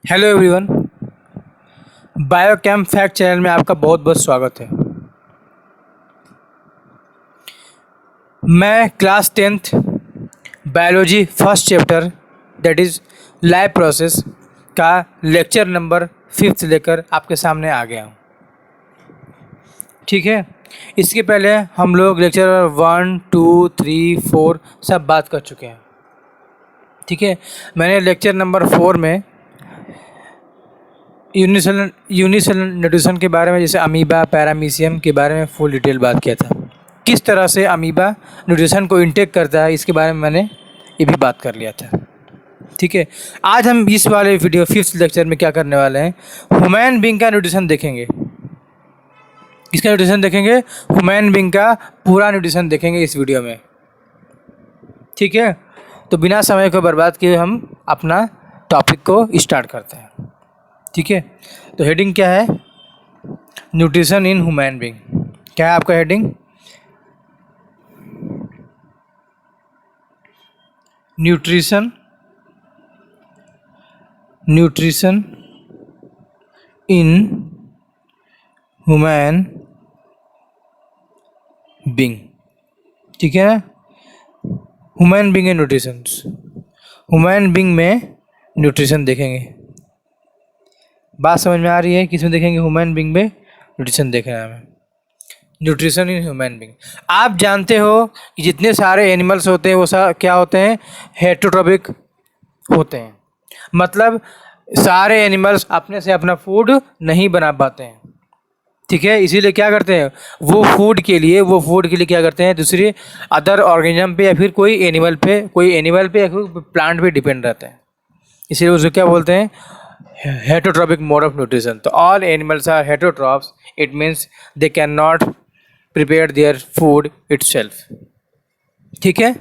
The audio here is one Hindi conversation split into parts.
Hello everyone. Biochem fact channel में आपका बहुत बहुत स्वागत है। मैं class 10th biology first chapter that is life process का लेक्चर नंबर 5 लेकर आपके सामने आ गया हूँ। ठीक है, इसके पहले हम लोग लेक्चर 1, 2, 3, 4 सब बात कर चुके हैं। ठीक है, मैंने लेक्चर नंबर 4 में यूनिसेलुलर न्यूट्रिशन के बारे में, जैसे अमीबा पैरामीशियम के बारे में फुल डिटेल बात किया था। किस तरह से अमीबा न्यूट्रिशन को इंटेक करता है इसके बारे में मैंने ये भी बात कर लिया था। ठीक है, आज हम इस वाले वीडियो 5th लेक्चर में क्या करने वाले हैं, ह्यूमन बीइंग का न्यूट्रिशन देखेंगे। इसका न्यूट्रिशन देखेंगे, ह्यूमन बीइंग का पूरा न्यूट्रिशन देखेंगे इस वीडियो में। ठीक है, तो बिना समय को बर्बाद किए हम अपना टॉपिक को स्टार्ट करते हैं। ठीक है, तो हेडिंग क्या है, न्यूट्रिशन इन ह्यूमन बीइंग। क्या है आपका heading, nutrition in human being. ठीक है ना, human being and nutrition, human being में न्यूट्रिशन देखेंगे। बात समझ में आ रही है, किसमें देखेंगे, ह्यूमन बीइंग में न्यूट्रिशन देखना है हमें, न्यूट्रिशन इन ह्यूमन बीइंग। आप जानते हो कि जितने सारे एनिमल्स होते हैं वो क्या होते हैं, हेटेरोट्रॉपिक होते हैं। मतलब सारे एनिमल्स अपने से अपना फूड नहीं बना पाते हैं। ठीक है, इसीलिए क्या करते हैं, वो फूड के लिए क्या करते हैं, दूसरे अदर ऑर्गेनिज्म पे या फिर कोई एनिमल पे या फिर प्लांट पे डिपेंड रहते हैं। इसीलिए उसको क्या बोलते हैं, हेटेरोट्रॉपिक मोड ऑफ न्यूट्रिशन। तो all animals are heterotrophs, it means they can not prepare their food itself. ठीक है,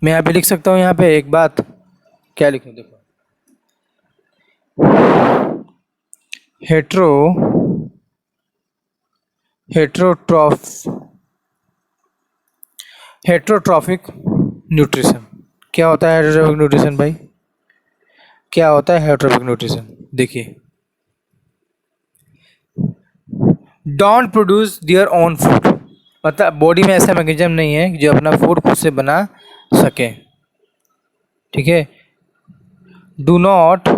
मैं यहाँ पे लिख सकता हूँ, यहाँ पे एक बात क्या लिखूँ, देखो, हेटेरोट्रॉफिक न्यूट्रिशन। क्या होता है हेटेरोट्रॉफिक न्यूट्रिशन भाई, क्या होता है हेटेरोट्रॉफिक न्यूट्रिशन, देखिए, don't produce their own food. मतलब बॉडी में ऐसा मैकेनिज्म नहीं है जो अपना फूड खुद से बना सके। ठीक है, do not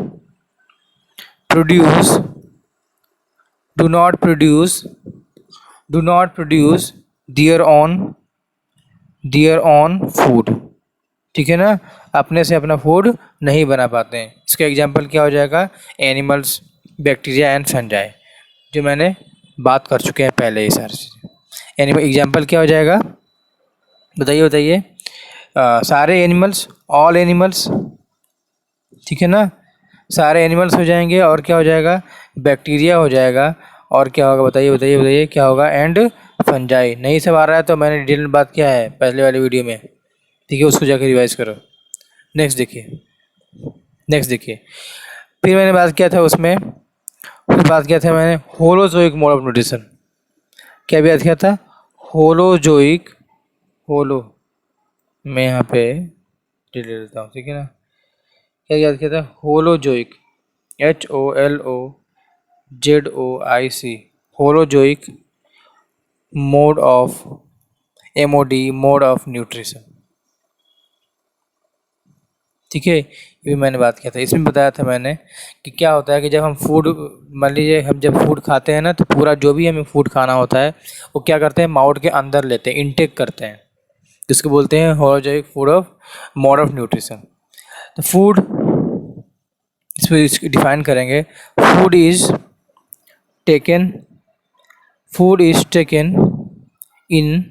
produce their own food. ठीक है ना, अपने से अपना फूड नहीं बना पाते हैं। इसका एग्जांपल क्या हो जाएगा, एनिमल्स, बैक्टीरिया एंड फंजाई, जो मैंने बात कर चुके हैं पहले ही सारी चीज़ें। एनिमल एग्जांपल क्या हो जाएगा, बताइए सारे एनिमल्स, ऑल एनिमल्स। ठीक है ना, सारे एनिमल्स हो जाएंगे, और क्या हो जाएगा, बैक्टीरिया हो जाएगा, और क्या होगा, बताइए क्या होगा, एंड फंजाई। नहीं सब आ रहा है तो मैंने डिटेल में बात किया है पहले वाली वीडियो में। ठीक है, उसको जाकर रिवाइज करो। नेक्स्ट देखिए, फिर मैंने बात किया था मैंने होलोजोइक मोड ऑफ न्यूट्रिशन। क्या बात किया था, होलो मैं यहाँ पे डिटेल देता हूँ। ठीक है ना, क्या याद किया था, holozoic, HOLOZOIC, holozoic mode of nutrition. ठीक है, ये भी मैंने बात किया था। इसमें बताया था मैंने कि क्या होता है कि जब हम फूड, मान लीजिए हम जब फूड खाते हैं ना, तो पूरा जो भी हमें फूड खाना होता है वो क्या करते हैं, माउथ के अंदर लेते हैं, इनटेक करते हैं, जिसको बोलते हैं holozoic food of mode of nutrition. तो फूड, इसको डिफाइन करेंगे, food is taken in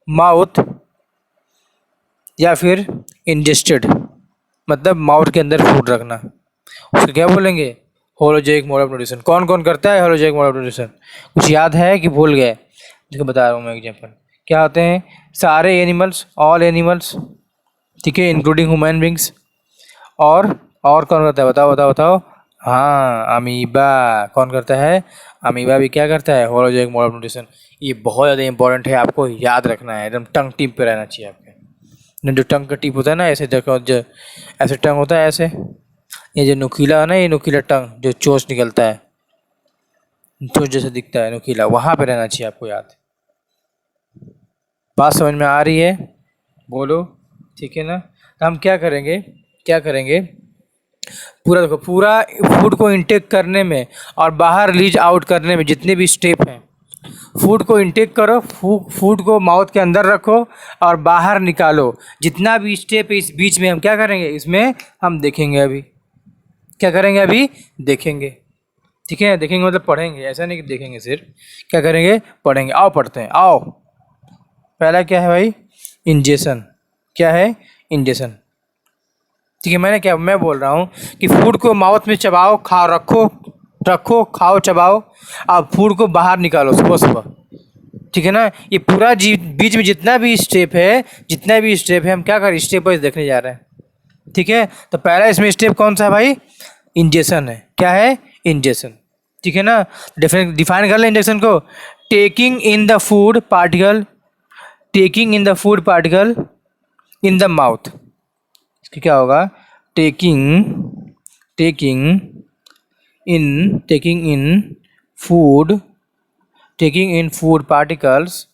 mouth, या फिर इंजेस्टेड, मतलब माउथ के अंदर फूड रखना, उसको क्या बोलेंगे, होलोजोइक मोड ऑफ न्यूट्रिशन। कौन कौन करता है होलोजोइक मोड ऑफ न्यूट्रिशन, कुछ याद है कि भूल गए, देखो बता रहा हूँ मैं एग्जांपल। क्या होते हैं, सारे एनिमल्स, ऑल एनिमल्स, ठीक है, इंक्लूडिंग ह्यूमन बींग्स, और कौन करता है, बताओ, हाँ, अमीबा। कौन करता है, अमीबा भी क्या करता है, होलोजोइक मोड ऑफ न्यूट्रिशन। ये बहुत ज़्यादा इंपॉर्टेंट है, आपको याद रखना है, एकदम टंग टिप पे रहना चाहिए आपके। जो टंग का टिप होता है ना, ऐसे देखो, जो ऐसे टंग होता है ऐसे, ये जो नुकीला है ना, ये नुकीला टंग जो चोंच निकलता है, चोंच जैसे दिखता है नुकीला, वहाँ पे रहना चाहिए आपको याद। बात समझ में आ रही है? बोलो, ठीक है ना। तो हम क्या करेंगे, क्या करेंगे, पूरा देखो, पूरा फूड को इंटेक करने में और बाहर लीच आउट करने में जितने भी स्टेप हैं, फूड को इंटेक करो, फूड को माउथ के अंदर रखो और बाहर निकालो, जितना भी स्टेप है इस बीच में हम क्या करेंगे, इसमें हम देखेंगे अभी, क्या करेंगे अभी देखेंगे, ठीक है। देखेंगे मतलब पढ़ेंगे, ऐसा नहीं कि देखेंगे सिर्फ, क्या करेंगे, पढ़ेंगे। आओ पढ़ते हैं, आओ। पहला क्या है भाई, इंजेक्शन। क्या है, इंजेक्शन, ठीक है। मैं बोल रहा हूँ कि फूड को माउथ में चबाओ, खाओ, रखो, रखो, खाओ, चबाओ, अब फूड को बाहर निकालो सुबह सुबह, ठीक है ना। ये पूरा बीच में जितना भी स्टेप है, जितना भी स्टेप है, हम क्या करें, स्टेप वाइज देखने जा रहे हैं, ठीक है। तो पहला इसमें स्टेप कौन सा है भाई, इंजेक्शन है। क्या है, इंजेक्शन, ठीक है ना। डिफाइन कर लें इंजेक्शन को, taking in the food particle, taking in the food particle in the mouth. इसका क्या होगा, taking taking in food, taking in food particles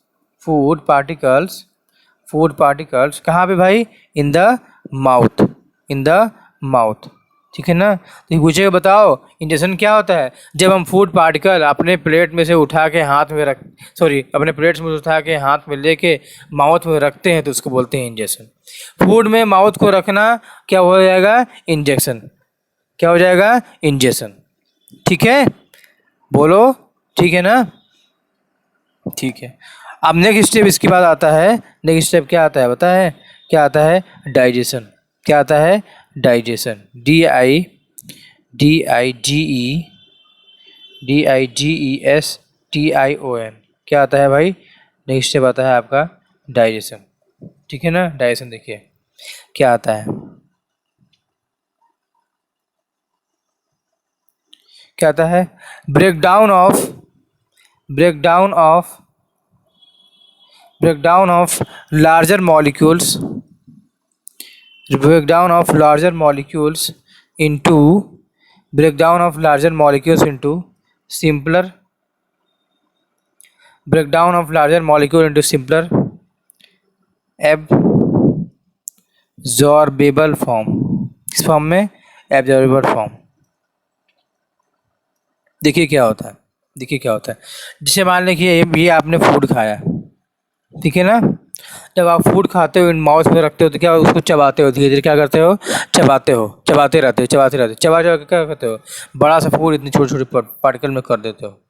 कहाँ पे भाई, in the mouth, in the mouth, ठीक है ना। तो पूछेगा बताओ इंजेक्शन क्या होता है, जब हम फूड पार्टिकल अपने प्लेट में से उठा के हाथ में अपने प्लेट में उठा के हाथ में लेके माउथ में रखते हैं तो उसको बोलते हैं इंजेक्शन। फूड में माउथ को रखना क्या हो जाएगा, इंजेक्शन, क्या हो जाएगा, इंजेक्शन, ठीक है। बोलो, ठीक है ना, ठीक है। अब नेक्स्ट स्टेप इसके बाद आता है, नेक्स्ट स्टेप क्या आता है पता है, क्या आता है, डाइजेशन। क्या आता है, डाइजेशन, DIGESTION, क्या आता है भाई, नेक्स्ट स्टेप आता है आपका डाइजेशन, ठीक है ना। डाइजेशन देखिए क्या आता है, क्या आता है, breakdown of larger molecules, breakdown of larger molecules into simpler, breakdown of larger molecule into simpler absorbable form, इस फॉर्म में absorbable form। देखिए क्या होता है, देखिए क्या होता है, जैसे मान लें कि ये आपने फूड खाया, ठीक है ना। जब आप फूड खाते हो, इन माउथ में रखते हो तो क्या उसको चबाते हो, धीरे धीरे क्या करते हो, चबाते हो, चबाते रहते हो, चबा चबा के क्या करते हो, बड़ा सा फूड इतने छोटे छोटे पार्टिकल में कर देते हो,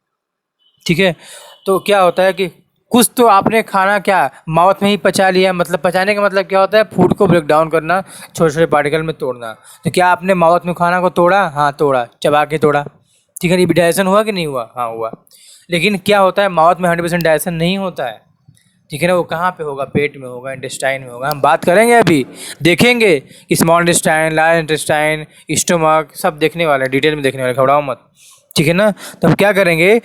ठीक है। तो क्या होता है कि कुछ तो आपने खाना क्या माउथ में ही पचा लिया, मतलब पचाने का मतलब क्या होता है, फूड को ब्रेक डाउन करना, छोटे छोटे पार्टिकल में तोड़ना। तो क्या आपने माउथ में खाना को तोड़ा, हाँ तोड़ा, चबा के तोड़ा, ठीक है। ये डाइजेशन हुआ कि नहीं हुआ, हाँ हुआ। लेकिन क्या होता है, माउथ में 100% डाइजेशन नहीं होता है, ठीक है ना। वो कहाँ पे होगा, पेट में होगा, इंटेस्टाइन में होगा। हम बात करेंगे अभी, देखेंगे कि small intestine, large intestine, stomach, सब देखने वाले हैं, डिटेल में देखने वाले, घबराओ मत, ठीक है ना। तो हम क्या करेंगे,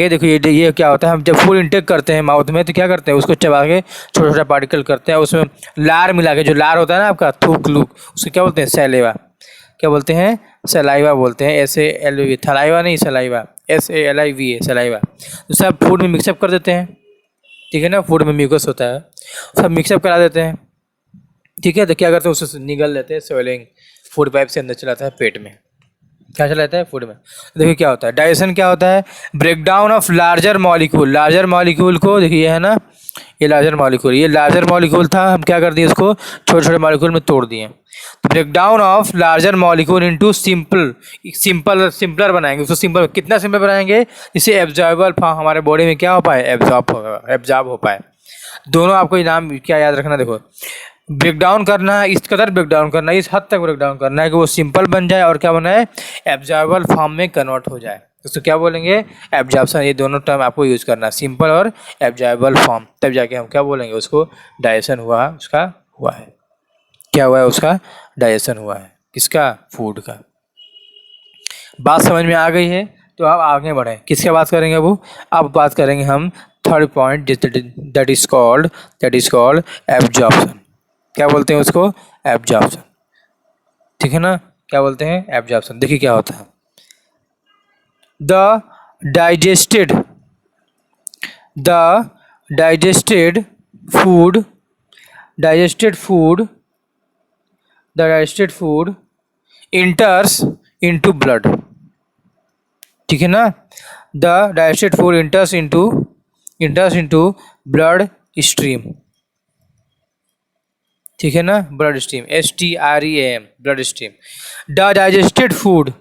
देखो ये क्या होता है, हम जब फूड इंटेक करते हैं माउथ में तो क्या करते हैं, उसको चबा के छोटा छोटा पार्टिकल करते हैं, उसमें लार मिला के, जो लार होता है ना आपका थूक लूक, उसको क्या बोलते हैं, सैलेवा, क्या बोलते हैं, सलाइवा बोलते हैं, SALV, थलाइवा नहीं, सलाइवा, SALIVA, सलाइवा। तो सब फूड में मिक्सअप कर देते हैं, ठीक है ना। फूड में म्यूकस होता है, सब मिक्सअप करा देते हैं, ठीक है। तो क्या करते हैं, उससे निगल लेते हैं, स्वेलिंग फूड पाइप से अंदर चलाता है पेट में, क्या चला जाता है, फूड में। देखिए क्या होता है, डाइजेशन क्या होता है, breakdown of larger molecule, larger molecule को देखिए है ना, ये लार्जर मॉलिक्यूल था, हम क्या कर दिए, उसको छोटे छोटे मॉलिक्यूल में तोड़ दिए। तो breakdown of larger molecule into simpler बनाएंगे उसको, सिंपल कितना सिंपल बनाएंगे, जिससे एब्जॉर्बल फॉर्म हमारे बॉडी में क्या हो पाए, एब्जॉर्ब हो पाए। दोनों आपको इनाम क्या याद रखना, देखो ब्रेकडाउन करना है, इस कदर ब्रेकडाउन करना है, इस हद तक ब्रेकडाउन करना है कि वो सिंपल बन जाए और क्या बनाए, एब्जॉर्बल फॉर्म में कन्वर्ट हो जाए। उसको क्या बोलेंगे, एब्जॉर्प्शन। ये दोनों टर्म आपको यूज़ करना है, सिंपल और एब्जॉर्बल फॉर्म, तब जाके हम क्या बोलेंगे, उसको डाइजेशन हुआ, उसका हुआ है, क्या हुआ है, उसका डाइजेशन हुआ है, किसका, फूड का। बात समझ में आ गई है, तो अब आगे बढ़ें, किसका बात करेंगे, अब बात करेंगे हम third point, that is called absorption. क्या बोलते हैं उसको? एब्जॉर्प्शन। ठीक है ना, क्या बोलते हैं? एब्जॉर्प्शन। देखिए क्या होता है, the digested the digested food digested food the digested food enters into blood। ठीक है ना, the digested food enters into blood stream। ठीक है ना, blood stream, STREAM, blood stream. The digested food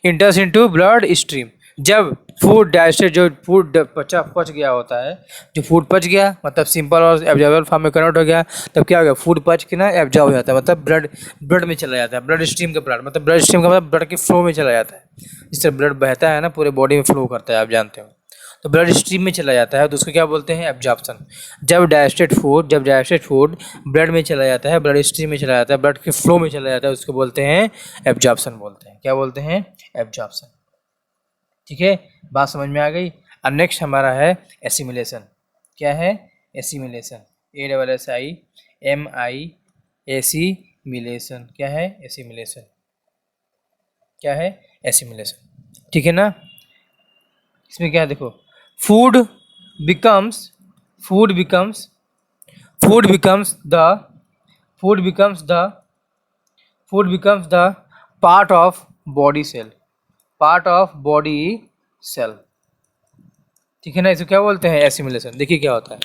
इंटर्स into blood stream. जब फूड डाइजेस्टेड, जो फूड पच गया होता है, जो फूड पच गया मतलब सिंपल और एब्जॉर्बेबल फॉर्म में कन्वर्ट हो गया, तब क्या हो गया? फूड पच के ना एब्जॉर्ब हो जाता है, मतलब ब्लड में चला जाता है। ब्लड स्ट्रीम का ब्लड मतलब ब्लड स्ट्रीम का मतलब ब्लड के फ्लो में चला जाता है। जिससे ब्लड बहता है ना, पूरे बॉडी में फ्लो करता है, आप जानते हो, तो ब्लड स्ट्रीम में चला जाता है, तो उसको क्या बोलते हैं? एब्जॉर्प्शन। जब डाइजेस्टेड फूड ब्लड में चला जाता है, ब्लड स्ट्रीम में चला जाता है, ब्लड के फ्लो में चला जाता है, उसको बोलते हैं एब्जॉर्प्शन बोलते हैं। क्या बोलते हैं? एब्जॉर्प्शन। ठीक है, बात समझ में आ गई। अब नेक्स्ट हमारा है एसिमिलेशन। क्या है? Assimilation, ASSIMI, assimilation. क्या है? एसिमिलेशन। क्या है? एसिमिलेशन। ठीक है ना, इसमें क्या है देखो, food becomes food becomes food becomes the food becomes the food becomes the part of body cell ठीक है ना, इसको क्या बोलते हैं? एसिमिलेशन। देखिए क्या होता है,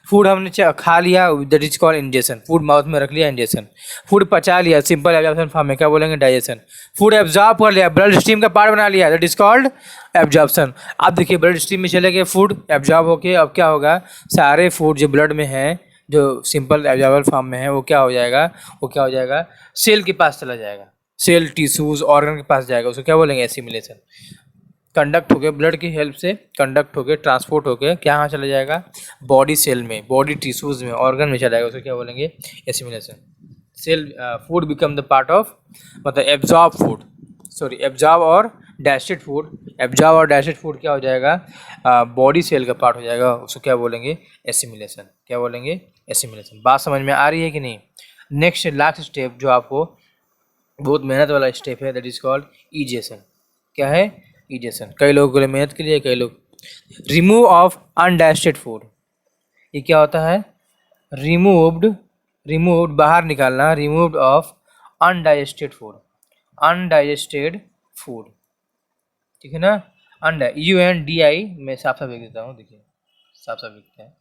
फूड हमने खा लिया, that is called ingestion. Food mouth में रख लिया, इंजेशन। फूड पचा लिया, सिंपल एब्जॉर्प्शन फॉर्म में क्या बोलेंगे? डाइजेशन। फूड एब्जॉर्ब कर लिया, ब्लड स्ट्रीम का पार्ट बना लिया, दैट इज कॉल्ड एब्जॉर्प्शन। अब देखिए ब्लड स्ट्रीम में चले गए फूड, एब्जॉर्ब होके अब क्या होगा? सारे फूड जो ब्लड में है, जो सिंपल एब्जॉर्बल फॉर्म में है, वो क्या हो जाएगा? सेल के पास चला जाएगा, सेल, टिश्यूज, ऑर्गन के पास जाएगा, उसको क्या बोलेंगे? एसिमिलेशन। कंडक्ट हो गए, ब्लड की हेल्प से कंडक्ट हो गए, ट्रांसपोर्ट हो गए, क्या चला जाएगा? बॉडी सेल में, बॉडी टिश्यूज में, ऑर्गन में चला जाएगा, उसको क्या बोलेंगे? Assimilation. Cell food become the part of, मतलब एब्जॉर्ब और डाइजेस्टेड फूड क्या हो जाएगा? बॉडी सेल का पार्ट हो जाएगा, उसको क्या बोलेंगे? एसिमिलेशन। क्या बोलेंगे? एसिमिलेशन। बात समझ में आ रही है कि नहीं? नेक्स्ट लास्ट स्टेप जो आपको बहुत मेहनत वाला स्टेप है, दैट इज कॉल्ड ईजेशन। क्या है? ईजेशन। कई लोगों के लिए मेहनत के लिए, कई लोग रिमूव ऑफ अनडाइजेस्टेड फूड। ये क्या होता है? रिमूव्ड बाहर निकालना, रिमूव्ड ऑफ अनडाइजेस्टेड फूड। ठीक है ना, UNDI मैं साफ साफ लिख देता हूँ, देखिए साफ साफ लिखते हैं,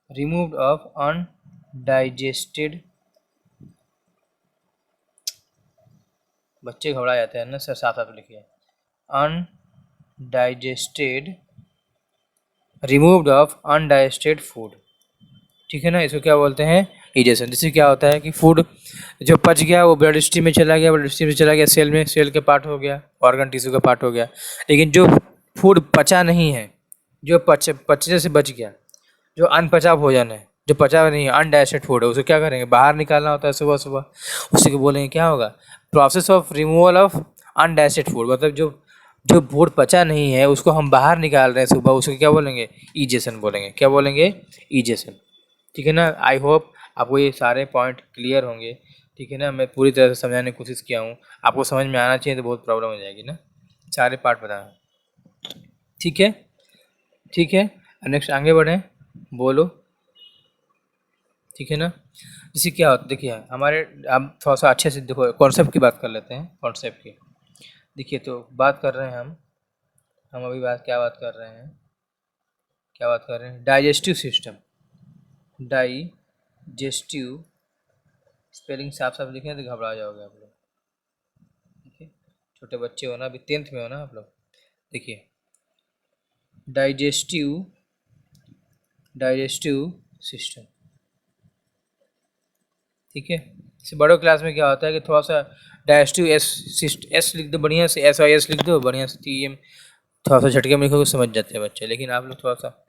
रिमूव्ड ऑफ अनडाइजेस्टेड, बच्चे घबरा जाते हैं ना सर, साफ साफ लिखिए, undigested, removed of undigested food. ठीक है ना, इसको क्या बोलते हैं? ईजेशन। जिससे क्या होता है कि फूड जो पच गया वो ब्लड स्ट्रीम में चला गया, सेल में, सेल के पार्ट हो गया, ऑर्गन टिश्यू का पार्ट हो गया। लेकिन जो फूड पचा नहीं है, जो पचने से बच गया, जो अनपचा भोजन है, जो पचा नहीं है, अनडाइजेस्टेड फूड है, उसको क्या करेंगे? बाहर निकालना होता है सुबह सुबह, उसी को बोलेंगे क्या होगा? Process of removal of undigested food. मतलब जो फूड पचा नहीं है उसको हम बाहर निकाल रहे हैं सुबह, उसको क्या बोलेंगे? ईजेशन बोलेंगे। क्या बोलेंगे? ईजेशन। ठीक है ना, आई होप आपको ये सारे पॉइंट क्लियर होंगे। ठीक है ना, मैं पूरी तरह से समझाने की कोशिश किया हूँ, आपको समझ में आना चाहिए, तो बहुत प्रॉब्लम हो जाएगी ना, सारे पार्ट बताना। ठीक है, ठीक है, नेक्स्ट आगे बढ़ें, बोलो। ठीक है ना, इसी क्या होता है, देखिए हमारे, अब थोड़ा सा अच्छे से देखो, कॉन्सेप्ट की बात कर लेते हैं, कॉन्सेप्ट की। देखिए तो बात कर रहे हैं हम अभी क्या बात कर रहे हैं? Digestive system. डाइजेस्टिव, स्पेलिंग साफ साफ लिखें तो घबरा जाओगे आप लोग। ठीक है, छोटे बच्चे हो ना, अभी 10th में हो ना आप लोग। देखिए डाइजेस्टिव सिस्टम। ठीक है, इसे बड़ों क्लास में क्या होता है कि थोड़ा सा डाइजेस्टिव एस लिख दो बढ़िया से, SIS लिख दो बढ़िया से, TM थोड़ा सा झटके में लिखोगे समझ जाते हैं बच्चे। लेकिन आप लोग थोड़ा सा,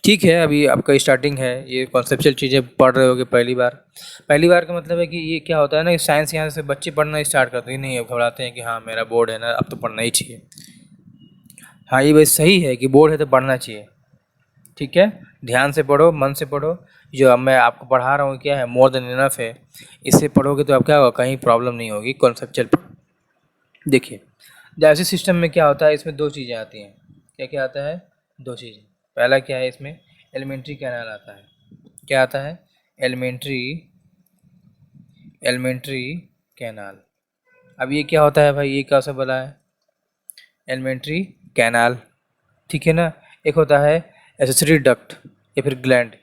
ठीक है, अभी आपका स्टार्टिंग है, ये कॉन्सेप्चुअल चीज़ें पढ़ रहे होगे पहली बार का मतलब है कि ये क्या होता है ना कि साइंस यहाँ से बच्चे पढ़ना स्टार्ट करते हैं, नहीं घबराते हैं कि हाँ मेरा बोर्ड है ना, अब तो पढ़ना ही चाहिए। हाँ ये बस सही है कि बोर्ड है तो पढ़ना चाहिए, ठीक है, ध्यान से पढ़ो, मन से पढ़ो। जो अब मैं आपको पढ़ा रहा हूँ क्या है, मोर देन इनफ है। इससे पढ़ोगे तो अब क्या होगा, कहीं प्रॉब्लम नहीं होगी, कॉन्सेप्चुअल पढ़ो। देखिए डायलिसिस सिस्टम में क्या होता है, इसमें दो चीज़ें आती हैं। क्या क्या आता है, दो चीज़ें। पहला क्या है, इसमें एलिमेंट्री कैनाल आता है। क्या आता है, एलिमेंट्री कैनाल। अब ये क्या होता है भाई, ये कैसे बोला है, एलिमेंट्री कैनाल, ठीक है ना। एक होता है एसेसरी डक्ट या फिर ग्लैंड।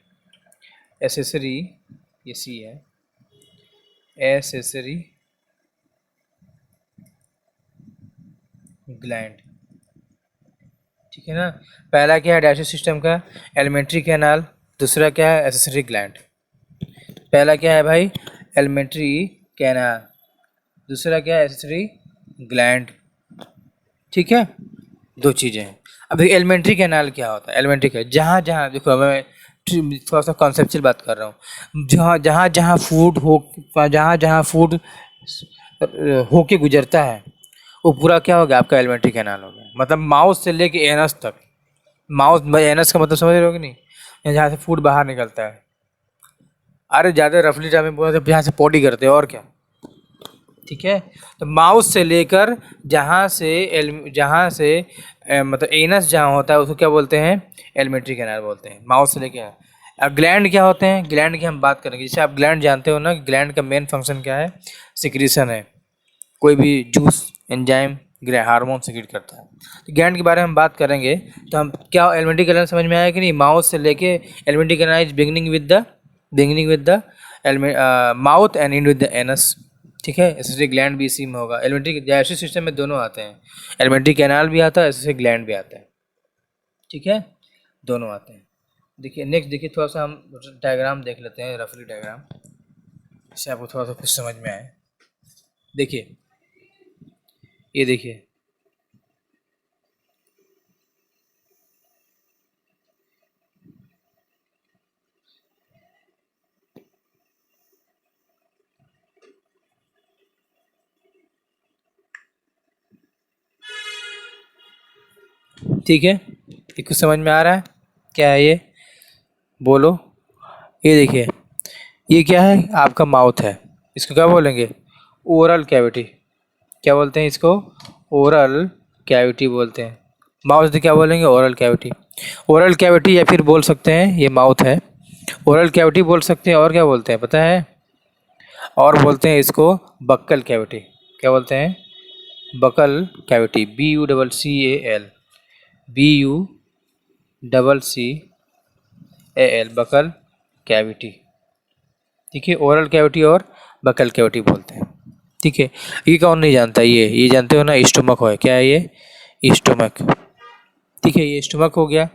एसेसरी, ये सी है, एसेसरी ग्लैंड, ठीक है ना। पहला क्या है डाइजेस्टिव सिस्टम का, एलिमेंट्री कैनाल। दूसरा क्या है, एसेसरी ग्लैंड। पहला क्या है भाई, एलिमेंट्री कैनाल। दूसरा क्या है, एसेसरी ग्लैंड, ठीक है, दो चीज़ें हैं। अब एलिमेंट्री कैनाल क्या होता है, एलिमेंट्री कैनाल जहाँ जहाँ देखो, मैं थोड़ा सा कॉन्सेप्चुअल बात कर रहा हूँ। जहाँ जहाँ फूड होके गुजरता है, वो पूरा क्या हो गया, आपका एलिमेंट्री कैनाल हो गया। मतलब माउथ से लेके एनस तक। माउथ, एनस का मतलब समझ रहे हो कि नहीं, जहाँ से फूड बाहर निकलता है। अरे ज़्यादा रफली टाइम में बोला तो यहाँ से पॉटी करते हैं और क्या, ठीक है। तो माउथ से लेकर जहाँ से मतलब एनस जहाँ होता है उसको क्या बोलते हैं, एलिमेंट्री कैनाल बोलते हैं। माउथ से लेके अब ग्लैंड क्या होते हैं, ग्लैंड की हम बात करेंगे। जैसे आप ग्लैंड जानते हो ना, ग्लैंड का मेन फंक्शन क्या है, सिक्रीशन है। कोई भी जूस, एंजाइम, हार्मोन सिक्रीट करता है। तो ग्लैंड के बारे में हम बात करेंगे तो हम क्या, एलिमेंट्री कैनाल समझ में आया कि नहीं। माउथ से लेके alimentary canal is beginning with the mouth and and with the anus, ठीक है। एसेसरी ग्लैंड भी इसी में होगा। एलिमेंट्री डाइजेस्टिव सिस्टम में दोनों आते हैं, एलिमेंट्री कैनाल भी आता है, एसेसरी ग्लैंड भी आता है, ठीक है, दोनों आते हैं। देखिए नेक्स्ट, देखिए थोड़ा सा हम डायग्राम देख लेते हैं, रफली डायग्राम, इससे आपको थोड़ा सा कुछ समझ में आए। देखिए, ये देखिए, ठीक है, ये कुछ समझ में आ रहा है, क्या है ये, बोलो। ये देखिए, ये क्या है, आपका माउथ है। इसको क्या बोलेंगे, ओरल कैविटी। क्या बोलते हैं इसको, ओरल कैविटी बोलते हैं। माउथ से क्या बोलेंगे, ओरल कैविटी। ओरल कैविटी या फिर बोल सकते हैं ये माउथ है, ओरल कैविटी बोल सकते हैं। और क्या बोलते हैं पता है, और बोलते हैं इसको बक्कल कैविटी। क्या बोलते हैं, buccal cavity, BUCCAL, BUCCAL, buccal cavity, ठीक है। ओरल कैविटी और बकल कैविटी बोलते हैं, ठीक है। ये कौन नहीं जानता, ये जानते हो ना, स्टोमक हो, क्या है ये, स्टोमक, ठीक है, ये स्टोमक हो गया।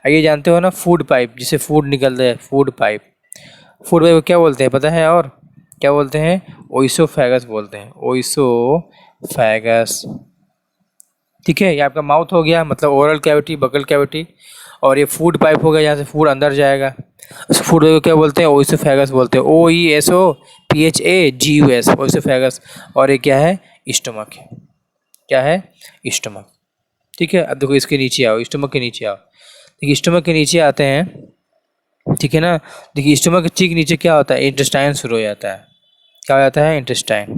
ये जानते हो ना, फूड पाइप, जिसे फूड निकलता है, फूड पाइप। फूड पाइप को क्या बोलते हैं पता है, और क्या बोलते हैं, ओइसोफेगस बोलते हैं, ओइसोफेगस, ठीक है। ये आपका माउथ हो गया, मतलब ओरल कैविटी, बकल कैविटी। और ये फूड पाइप हो गया, यहाँ से फूड अंदर जाएगा। उस फूड को क्या बोलते हैं, ओइसोफेगस बोलते हैं, OESOPHAGUS, ओइसोफेगस। और ये क्या है, स्टोमक है, क्या है, स्टोमक, ठीक है। अब देखो इसके नीचे आओ, स्टोमक के नीचे आओ। देखिए स्टोमक के नीचे आते हैं, ठीक है ना। देखिए स्टोमक के ठीक नीचे क्या होता है, इंटेस्टाइन शुरू हो जाता है। क्या हो जाता है, इंटेस्टाइन,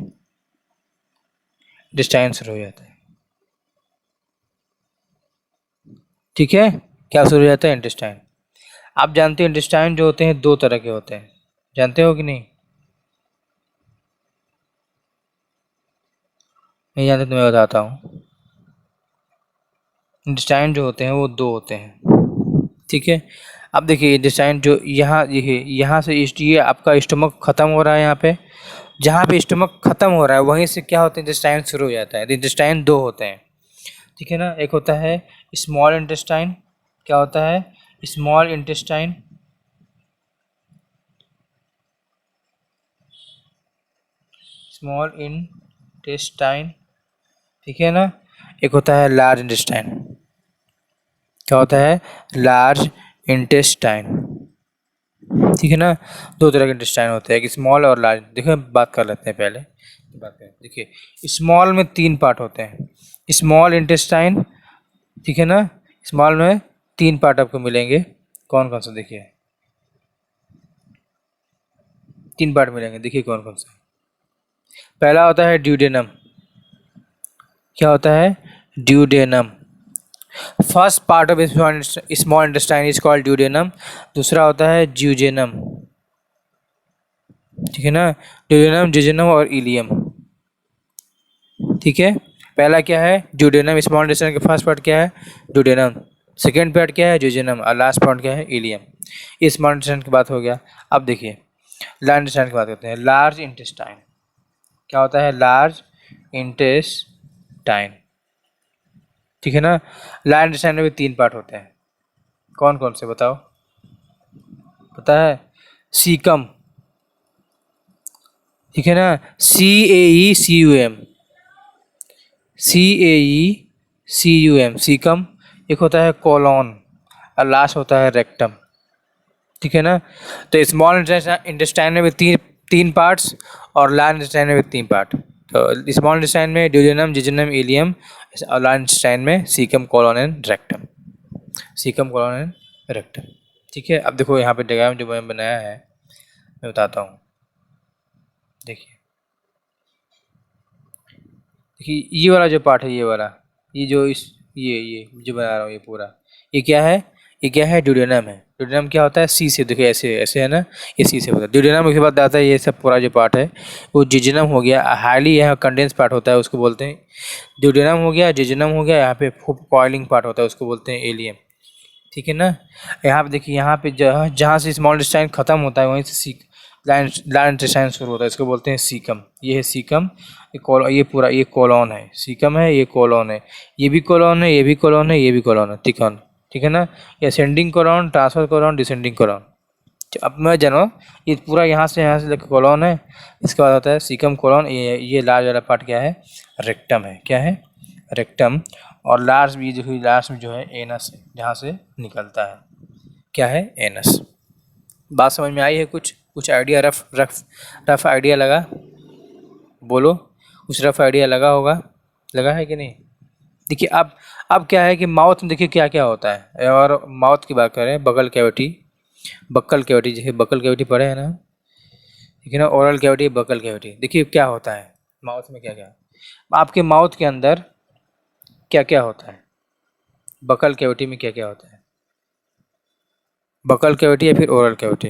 इंटेस्टाइन शुरू हो जाता है, ठीक है। क्या शुरू हो जाता है, इंटेस्टाइन। आप जानते हो इंटेस्टाइन जो होते हैं दो तरह के होते हैं, जानते हो कि नहीं, नहीं जानते तो मैं बताता हूँ। इंटेस्टाइन जो होते हैं वो दो होते हैं, ठीक है। अब देखिए इंटेस्टाइन जो यहाँ से ये आपका स्टमक खत्म हो रहा है, यहाँ पे जहाँ पे स्टमक खत्म हो रहा है वहीं से क्या होता है, इंटेस्टाइन शुरू हो जाता है। इंटेस्टाइन दो होते हैं, ठीक है ना। एक होता है स्मॉल इंटेस्टाइन, क्या होता है, स्मॉल इंटेस्टाइन, स्मॉल इंटेस्टाइन, ठीक है ना। एक होता है लार्ज इंटेस्टाइन, क्या होता है, लार्ज इंटेस्टाइन, ठीक है ना। दो तरह के इंटेस्टाइन होते हैं, एक स्मॉल और लार्ज। देखो बात कर लेते हैं पहले, बात करें। देखिए स्मॉल में तीन पार्ट होते हैं, स्मॉल इंटेस्टाइन, ठीक है ना। स्मॉल में तीन पार्ट आपको मिलेंगे, कौन कौन सा देखिए, 3 पार्ट मिलेंगे, देखिए कौन कौन सा। पहला होता है ड्यूडेनम। क्या होता है? Duodenum. First part of small intestine is called duodenum. दूसरा होता है ज्यूजेनम, ठीक है ना, ड्यूडेनम, ज्यूजेनम और इलियम, ठीक है। पहला क्या है? ड्यूडेनम। स्मॉल इंटेस्टाइन का फर्स्ट पार्ट क्या है? ड्यूडेनम। सेकेंड पार्ट क्या है? ज्यूजेनम। और लास्ट पार्ट क्या है? इलियम। ये स्मॉल इंटेस्टाइन की बात हो गया। अब देखिए लार्ज इंटेस्टाइन की बात करते हैं। लार्ज इंटेस्टाइन क्या होता है? लार्ज इंटेस्टाइन, ठीक है ना। लार्ज इंटेस्टाइन में भी 3 पार्ट होते हैं। कौन कौन से बताओ? पता है? सीकम, ठीक है ना, CAECUM, CAECUM, सीकम। एक होता है कोलोन और लास्ट होता है रेक्टम, ठीक है ना। तो स्मॉल इंटेस्टाइन में भी तीन पार्ट्स और लार्ज इंटेस्टाइन में भी 3 पार्ट। तो स्मॉल इंटेस्टाइन में ड्यूडेनम, जिजेनम, इलियम, और लार्ज इंटेस्टाइन में caecum, colon and rectum. Caecum, colon and rectum, ठीक है। अब देखो यहाँ पे डायग्राम जो मैंने बनाया है मैं बताता हूँ। देखिए देखिए ये वाला जो पार्ट है, ये वाला, ये जो इस ये जो बना रहा हूँ ये पूरा, ये क्या है? ये क्या है? ड्यूडेनम है। ड्यूडेनम क्या होता है? सी से, देखिए ऐसे ऐसे है ना, ये सी से होता है। ड्यूडेनम के बाद आता है ये सब पूरा जो पार्ट है वो जिजेनम हो गया। हाईली यहाँ कंडेंस पार्ट होता है उसको बोलते हैं ड्यूडेनम हो गया, जिजेनम हो गया। यहाँ पे कॉइलिंग पार्ट होता है उसको बोलते हैं एलियम, ठीक है ना। यहाँ पे देखिए, यहाँ पे जहाँ से स्मॉल इंटेस्टाइन खत्म होता है वहीं से लार्ज इंटेस्टाइन शुरू होता है, इसको बोलते हैं सीकम। ये है सीकम, ये पूरा ये कोलोन है। सीकम है, ये कोलोन है, ये भी कोलोन है, ये भी कोलोन है, ये भी कोलोन है, ठीक है ना। ये ascending colon, transverse colon, descending colon. अब मैं जानो ये पूरा यहाँ से लेकर कोलोन है। इसके बाद होता है सीकम, कोलोन। ये लार्ज वाला पार्ट क्या है? रेक्टम है। क्या है? रेक्टम। और लार्ज भी जो लास्ट में जो है एनस है, जहाँ से निकलता है। क्या है? एनस। बात समझ में आई है? कुछ आइडिया, रफ आइडिया लगा? बोलो, कुछ रफ आइडिया लगा होगा, लगा है कि नहीं? देखिए अब क्या है कि माउथ में देखिए क्या क्या होता है। और माउथ की बात करें, बगल कैविटी, बक्कल कैविटी, जैसे बक्कल कैविटी पढ़े हैं ना, ठीक है ना। Oral cavity, buccal cavity. देखिए क्या होता है माउथ में, क्या क्या, आपके माउथ के अंदर क्या क्या होता है, बक्कल कैविटी में क्या क्या होता है? बक्कल कैविटी या फिर ओरल कैविटी?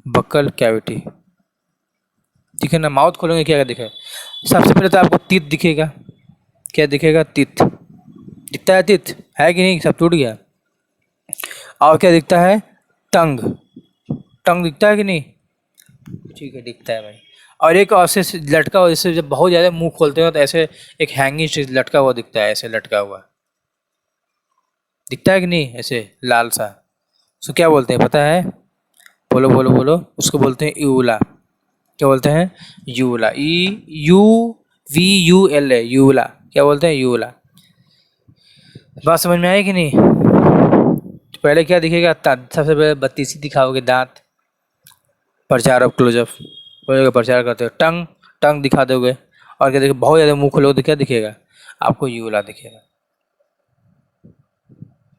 बक्कल कैविटी, ठीक है ना। माउथ खोलेंगे क्या क्या दिखेगा? सबसे पहले तो आपको टीथ दिखेगा। क्या दिखेगा? टीथ दिखता है। टीथ है कि नहीं? सब टूट गया। और क्या दिखता है? टंग, टंग दिखता है कि नहीं? ठीक है, दिखता है भाई। और एक ऐसे लटका हुआ, जैसे जब बहुत ज़्यादा मुंह खोलते हो तो ऐसे एक हैंगिंग चीज लटका हुआ दिखता है, ऐसे लटका हुआ दिखता है कि नहीं? ऐसे लाल सा, उसको क्या बोलते हैं पता है? बोलो बोलो बोलो। उसको बोलते हैं यूला। क्या बोलते हैं? यूला। EUVULA, यूला। क्या बोलते हैं? यूला। बात समझ में आई कि नहीं? तो पहले क्या दिखेगा? सबसे पहले बत्तीसी दिखाओगे, दांत, प्रचार ऑफ क्लोजअप बोलोगे, प्रचार करते हो। टंग, टंग दिखा दोगे। और क्या देखिए? बहुत ज़्यादा मुंह खोलोगे तो क्या दिखेगा आपको? यूला दिखेगा,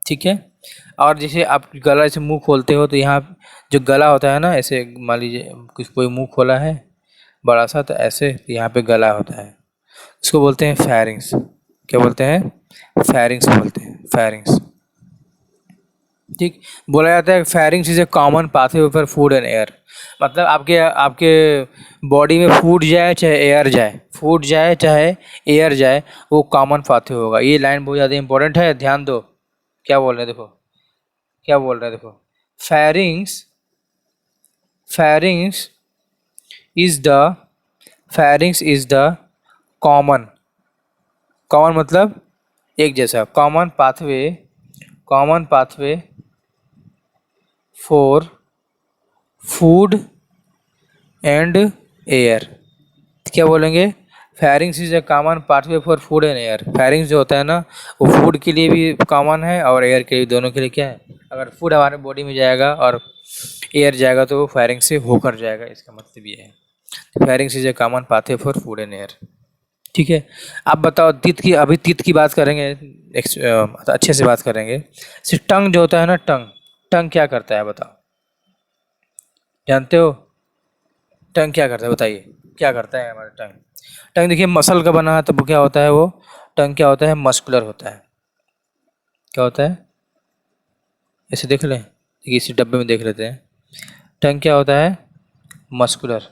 ठीक है। और जैसे आप गला से मुंह खोलते हो तो यहाँ जो गला होता है ना, ऐसे मान लीजिए कुछ कोई मुंह खोला है बड़ा सा, तो ऐसे यहाँ पे गला होता है, उसको बोलते हैं फेरिंग्स। क्या बोलते हैं? फेरिंग्स बोलते हैं, फेरिंग्स, ठीक। बोला जाता है pharynx is a common pathway for food and air. मतलब आपके आपके बॉडी में फूड जाए चाहे एयर जाए, फूड जाए चाहे एयर जाए, वो कॉमन पाथवे होगा। ये लाइन बहुत ज़्यादा इंपॉर्टेंट है, ध्यान दो। क्या बोल रहे हैं देखो, क्या बोल रहे हैं देखो। Pharynx, pharynx is the pharynx is the common, common मतलब एक जैसा, common pathway, common pathway for food and air. क्या बोलेंगे? Pharynx is a common pathway for food and air. Pharynx जो होता है ना, वो फूड के लिए भी कॉमन है और एयर के लिए, दोनों के लिए क्या है? अगर फूड हमारे बॉडी में जाएगा और एयर जाएगा तो वो फेरिंग्स से होकर जाएगा, इसका मतलब ये है। Pharynx is a common pathway for food and air, ठीक है। आप बताओ तीत की, अभी तीत की बात करेंगे, अच्छे से बात करेंगे। टंग जो होता है ना, टंग, टंग क्या करता है बताओ, जानते हो टंग क्या करता है, बताइए क्या करता है हमारा टंग। टंग देखिए मसल का बना है, तो वो क्या होता है, वो टंग क्या होता है, मस्कुलर होता है। क्या होता है, ऐसे देख लें, देखिए इसी डब्बे में देख लेते हैं। टंग क्या होता है, मस्कुलर।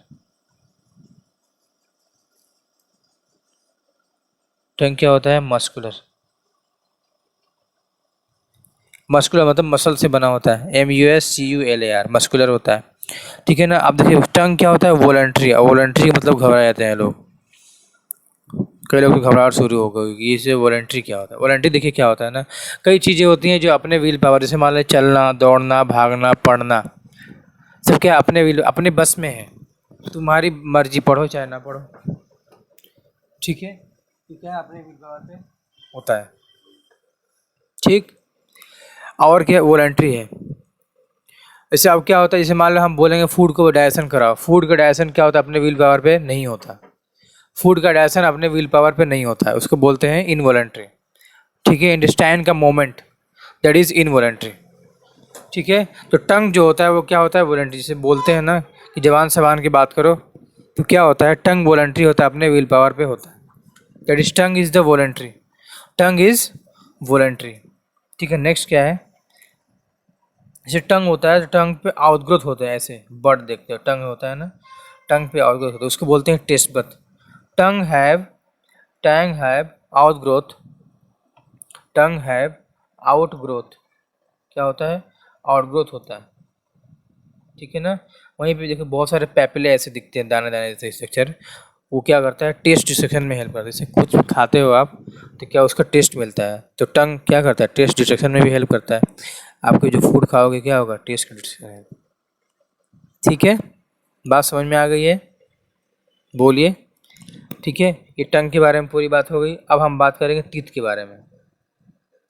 टंग क्या होता है, मस्कुलर। मस्कुलर मतलब मसल से बना होता है, MUSCULAR, मस्कुलर होता है। ठीक है ना। अब देखिए टंग क्या होता है, वॉलंटरी। वॉलंटरी मतलब घबरा जाते हैं लोग, कई लोग को घबराहट शुरू हो गई कि इसे वॉलंटरी क्या होता है। वॉलंटरी देखिए क्या होता है ना, कई चीज़ें होती हैं जो अपने व्हील पावर, जैसे मान लें चलना, दौड़ना, भागना, पढ़ना, सब क्या अपने व्हील, अपने बस में है। तुम्हारी मर्जी, पढ़ो चाहे ना पढ़ो। ठीक है, तो क्या अपने व्हील पावर पे होता है। ठीक। और क्या वॉलंटरी है, जैसे अब क्या होता है, जैसे मान लो हम बोलेंगे फूड को डाइजेशन कराओ, फूड का डाइजेशन क्या होता है, अपने व्हील पावर पे नहीं होता। फूड का डाइजेशन अपने व्हील पावर पे नहीं होता है, उसको बोलते हैं इनवॉलंटरी। ठीक है। इंटेस्टाइन का मोमेंट, दैट इज इनवॉलंटरी। ठीक है। तो टंग जो होता है वो क्या होता है, वॉलंटरी। जैसे बोलते हैं ना कि जवान सवान की बात करो, तो क्या होता है, टंग वॉलंटरी होता है, अपने व्हील पावर पे होता है। That is tongue is the voluntary, tongue is voluntary. ठीक है। नेक्स्ट क्या है, जैसे टंग होता है तो टंग पे आउटग्रोथ होते हैं, ऐसे बर्ड देखते हो टंग होता है ना, टंग पे आउटग्रोथ होता है, उसको बोलते हैं taste bud. Tongue have, tongue have outgrowth, tongue have outgrowth. क्या होता है, आउटग्रोथ होता है। ठीक है ना। वहीं पे देखो बहुत सारे पैपिले ऐसे दिखते हैं, दाने दाने जैसे स्ट्रक्चर, वो क्या करता है, टेस्ट डिस्ट्रक्शन में हेल्प करता है। जैसे कुछ खाते हो आप तो क्या उसका टेस्ट मिलता है, तो टंग क्या करता है, टेस्ट डिस्ट्रक्शन में भी हेल्प करता है। आपको जो फूड खाओगे क्या होगा, टेस्ट का डिस्ट्रक्शन। ठीक है, बात समझ में आ गई है, बोलिए। ठीक है, ये टंग के बारे में पूरी बात हो गई। अब हम बात करेंगे टीथ के बारे में।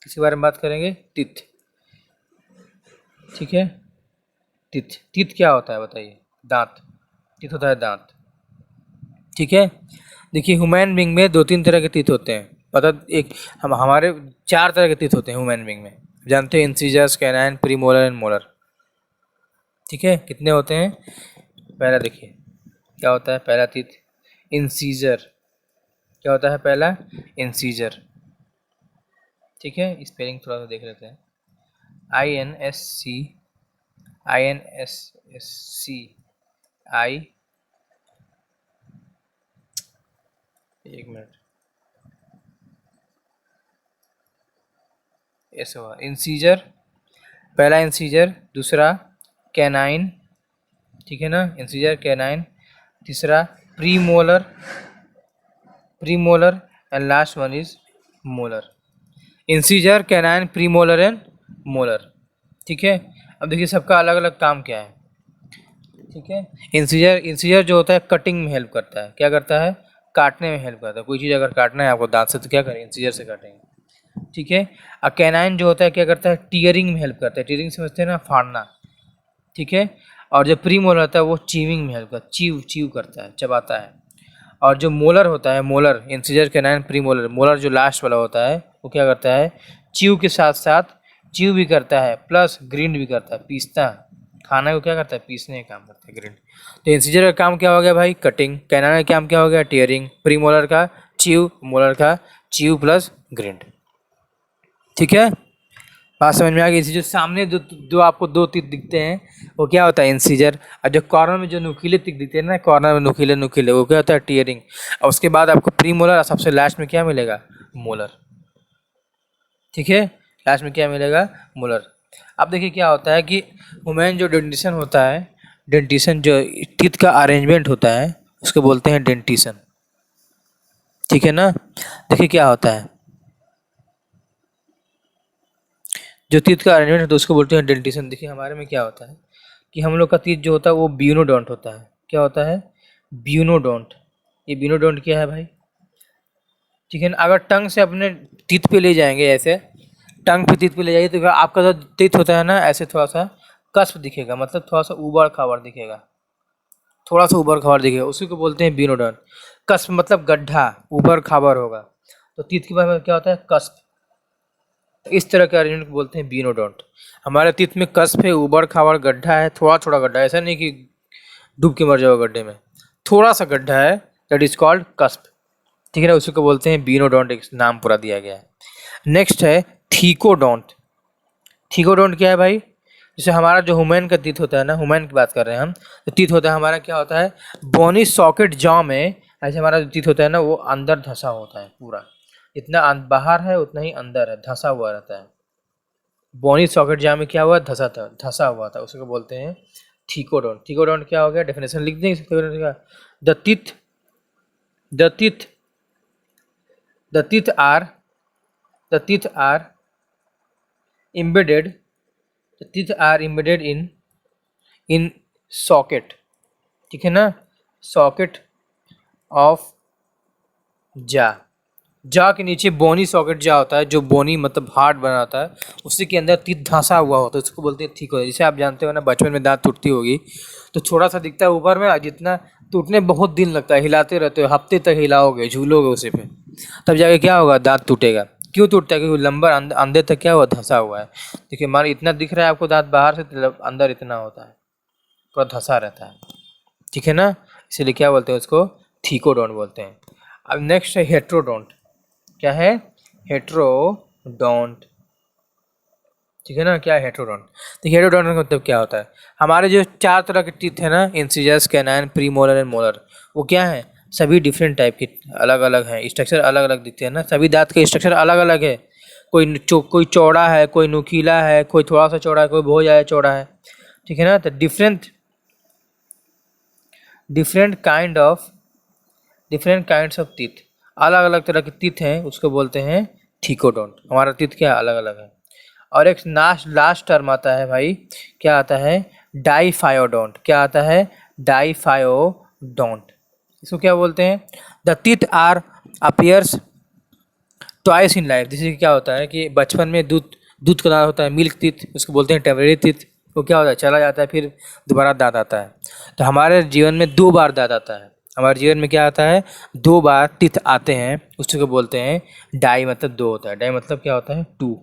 किसके बारे में बात करेंगे, टीथ। ठीक है। टीथ, टीथ क्या होता है बताइए, दांत। टीथ होता है दांत। ठीक है। देखिए ह्यूमन बींग में दो तीन तरह के टीथ होते हैं, मतलब एक हम हमारे चार तरह के टीथ होते हैं ह्यूमन बींग में, जानते हैं, incisors, canine, premolar and molar. ठीक है, कितने होते हैं, पहला देखिए क्या होता है, पहला टीथ इंसीजर। क्या होता है पहला, इंसीजर। ठीक है, स्पेलिंग थोड़ा सा देख लेते हैं, INSC एक मिनट, ऐसा हुआ इंसीजर, पहला इंसीजर, दूसरा कैनाइन। ठीक है ना, इंसीजर कैनाइन, तीसरा premolar, premolar and last one is molar. Incisor, canine, premolar and molar. ठीक है। अब देखिए सबका अलग अलग काम क्या है। ठीक है। इंसीजर, इंसीजर जो होता है कटिंग में हेल्प करता है, क्या करता है, काटने में हेल्प करता है। कोई चीज़ अगर काटना है आपको दांत से तो क्या करें, इंसीजर से काटेंगे। ठीक है। और कैनाइन जो होता है क्या करता है, टीयरिंग में हेल्प करता है, टीयरिंग समझते हैं ना, फाड़ना। ठीक है। और जो प्रीमोलर होता है वो चीविंग में हेल्प करता है, चीव चीव करता है, चबाता है। और जो मोलर होता है, molar, incisor, canine, premolar, molar जो लास्ट वाला होता है वो क्या करता है, चीव के साथ साथ चीव भी करता है, प्लस ग्रिंड भी करता है, पीसता है, खाना को क्या करता है, पीसने का काम करता है, ग्रिंड। तो इंसीजर का काम क्या हो गया भाई, कटिंग। कैनाइन का काम क्या हो गया, टीयरिंग। प्रीमोलर का चीव, मोलर का चीव प्लस ग्रिंड। ठीक है, बात समझ में आ गई। इसी जो सामने दो दो आपको दो तीर दिखते हैं वो क्या होता है, इंसीजर। और जो कॉर्नर में जो नुकीले तीर दिखते हैं ना, कॉर्नर में नुकीले नुकीले, वो क्या होता है, टीयरिंग। और उसके बाद आपको प्री मोलर और सबसे लास्ट में क्या मिलेगा, मोलर। ठीक है, लास्ट में क्या मिलेगा, मोलर। अब देखिए क्या होता है कि ह्यूमन जो डेंटिशन होता है, डेंटिशन जो टीथ का अरेंजमेंट होता है उसको बोलते हैं डेंटिशन। ठीक है ना। देखिए क्या होता है, जो टीथ का अरेंजमेंट होता है उसको बोलते हैं डेंटिशन। देखिए हमारे में क्या होता है कि हम लोग का टीथ जो होता है वो ब्यूनोडोंट होता है। क्या होता है, ब्यूनोडोंट। ये ब्यूनोडोंट क्या है भाई, ठीक है ना। अगर टंग से अपने टीथ पे ले जाएंगे, ऐसे टंग पे टीथ पे ले जाइए तो आपका जो टीथ होता है ना, ऐसे थोड़ा सा कस्प दिखेगा, मतलब थोड़ा सा ऊबड़ खाबड़ दिखेगा, थोड़ा सा ऊबड़ खाबड़ दिखेगा, उसी को बोलते हैं ब्यूनोडोंट। कस्प मतलब गड्ढा, ऊबड़ खाबड़ होगा। तो टीथ के बारे में क्या होता है, कस्प। इस तरह के अरेंजमेंट को बोलते हैं बीनोडोंट। हमारे तीत में कस्प है, उबड़ खाबड़ गड्ढा है, थोड़ा थोड़ा गड्ढा है, ऐसा नहीं कि डूब के मर जाओ गड्ढे में, थोड़ा सा गड्ढा है, दैट इज कॉल्ड कस्प। ठीक है ना, उसी को बोलते हैं बीनोडोंट, एक नाम पूरा दिया गया है। नेक्स्ट है थीकोडोंट। थीकोडोंट क्या है भाई? जैसे हमारा जो ह्यूमन का तीत होता है ना, ह्यूमन की बात कर रहे हैं हम, तो तीत होता है हमारा क्या होता है, बोनी सॉकेट जॉ में, ऐसे हमारा जो तीत होता है ना वो अंदर धंसा होता है पूरा, इतना बाहर है उतना ही अंदर है, धंसा हुआ रहता है। बोनी सॉकेट जॉ में क्या हुआ, धंसा हुआ था, उसको बोलते हैं थीकोडोंट। थीकोडोंट क्या हो गया, डेफिनेशन लिख देंगे। The teeth the teeth the teeth are the teeth are embedded the teeth are embedded in socket, ठीक है ना, सॉकेट ऑफ जा के नीचे बोनी सॉकेट जा होता है, जो बोनी मतलब हार्ड बनाता है, उसी के अंदर तीत धंसा हुआ होता है, उसको बोलते हैं ठीक हो। जैसे आप जानते हो ना, बचपन में दांत टूटती होगी तो छोटा सा दिखता है ऊपर में, जितना टूटने बहुत दिन लगता है, हिलाते रहते हो, हफ्ते तक हिलाओगे, झूलोगे उसी पे, तब जाके क्या होगा, दांत टूटेगा। क्यों टूटता है? क्योंकि लंबर अंदर तक क्या हुआ, धंसा हुआ है। देखिए मान इतना दिख रहा है आपको दांत बाहर से, तो अंदर इतना होता है, पूरा धंसा रहता है, ठीक है ना, इसीलिए क्या बोलते हैं उसको, थीकोडोंट बोलते हैं। अब नेक्स्ट है हेट्रोडोंट। क्या है, हेट्रोडोंट, ठीक है ना, क्या है हेट्रोडोंट? देखिए हेट्रोडोंट का मतलब क्या होता है, हमारे जो 4 तरह के टीथ है ना, incisors, canine, premolar and molar, वो क्या है, सभी डिफरेंट टाइप के अलग अलग हैं, स्ट्रक्चर अलग अलग दिखते हैं ना, सभी दांत के स्ट्रक्चर अलग अलग है, कोई चौड़ा है, कोई नुकीला है, कोई थोड़ा सा चौड़ा है, कोई बहुत ज़्यादा चौड़ा है, ठीक है ना। तो डिफरेंट काइंड्स ऑफ टीथ, अलग अलग तरह के टीथ हैं, उसको बोलते हैं थीकोडोंट। हमारा टीथ क्या अलग अलग है। और एक लास्ट टर्म आता है भाई, क्या आता है, डाइफायोडोंट। क्या आता है, डाइफायोडोंट। इसको क्या बोलते हैं, the teeth are appears twice in life. जैसे क्या होता है कि बचपन में दूध का दांत होता है, मिल्क टीथ, उसको बोलते हैं टेम्परेरी टीथ, वो क्या होता है, चला जाता है, फिर दोबारा दांत आता है। तो हमारे जीवन में 2 बार दांत आता है, हमारे जीवन में क्या आता है, 2 बार टीथ आते हैं, उसको बोलते हैं डाई, मतलब 2 होता है, डाई मतलब क्या होता है, 2,